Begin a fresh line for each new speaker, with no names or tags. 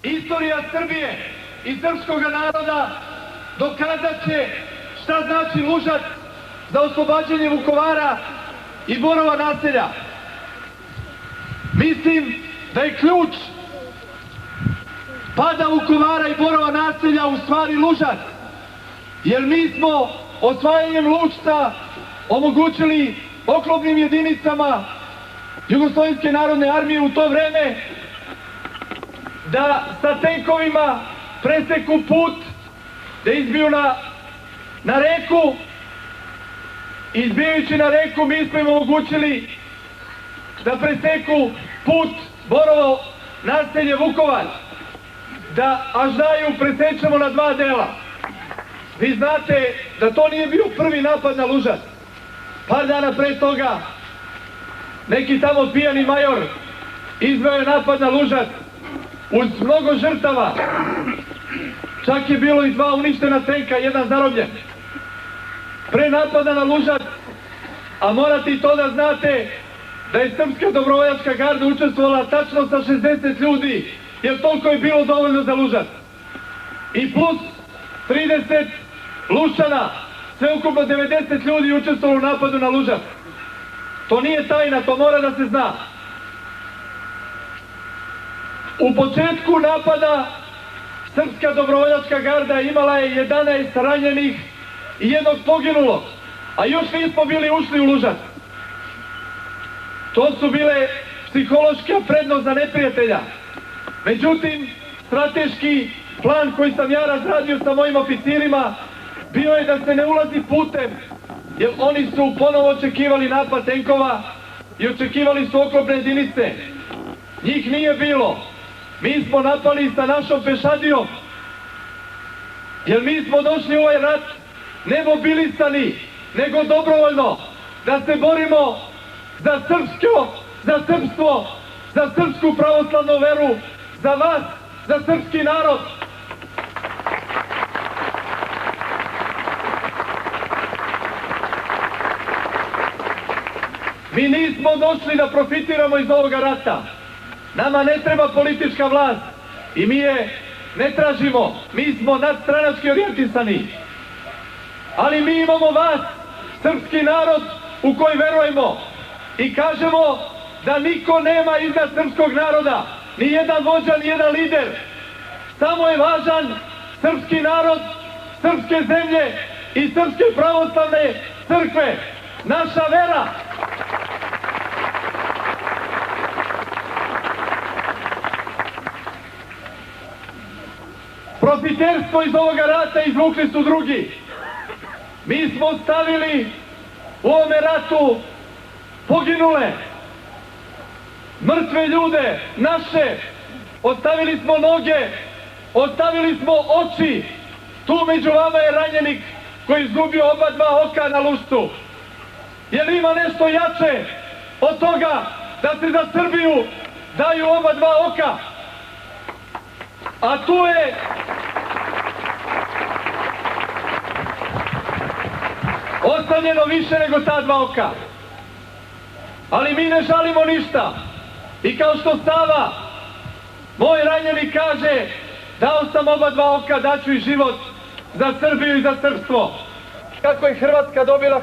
Istorija Srbije i srpskog naroda dokazat će šta znači Lužac za oslobađanje Vukovara i Borova naselja. Mislim da je ključ pada Vukovara i Borova naselja u stvari Lužac, jer mi smo osvajanjem Lužca omogućili oklopnim jedinicama Jugoslovenske narodne armije u to vreme da sa tenkovima preseku put, da izbiju na reku. Izbijajući na reku mi smo im omogućili da preseku put Borovo naselje Vukovar, da Aždaju presečemo na dva dela. Vi znate da to nije bio prvi napad na Lužac. Par dana pre toga neki tamo pijani major izveo je napad na Lužac uz mnogo žrtava. Čak je bilo i 2 uništena tenka, 1 zarobljen. Pre napada na Lužac, a morate i to da znate da je Srpska dobrovoljačka garda učestvovala tačno sa 60 ljudi, jer toliko je bilo dovoljno za Lužac. I plus 30 Luščana, sveukupno 90 ljudi učestvovalo u napadu na Lužac. To nije tajna, to mora da se zna. U početku napada Srpska dobrovoljačka garda imala je 11 ranjenih i 1 poginulog, a još nismo bili ušli u Lužac. To su bile psihološka prednost za neprijatelja. Međutim, strateški plan koji sam ja razradio sa mojim oficirima bio je da se ne ulazi putem, jer oni su ponovo očekivali napad tenkova i očekivali su oklopne jedinice. Njih nije bilo. Mi smo napali sa našom pešadijom, jer mi smo došli u ovaj rat ne mobilisani, nego dobrovoljno, da se borimo za srpstvo, za srpsku pravoslavnu veru, za vas, za srpski narod. Mi nismo došli da profitiramo iz ovoga rata. Nama ne treba politička vlast i mi je ne tražimo. Mi smo nadstranački orijentisani. Ali mi imamo vas, srpski narod u koji verujemo i kažemo da niko nema iznad srpskog naroda, ni jedan vođa, ni jedan lider. Samo je važan srpski narod, srpske zemlje i srpske pravoslavne crkve. Naša vera. Profiterstvo iz ovoga rata izvukli su drugi. Mi smo stavili u ovome ratu poginule, mrtve ljude, naše. Ostavili smo noge, ostavili smo oči. Tu među vama je ranjenik koji je izgubio oba 2 oka na Lužcu. Jer ima nešto jače od toga da se za Srbiju daju oba 2 oka? A tu je ostavljeno više nego ta 2 oka. Ali mi ne žalimo ništa. I kao što Sava, moj ranjeni, kaže, dao sam oba 2 oka, daću i život za Srbiju i za srpstvo. Kako je Hrvatska dobila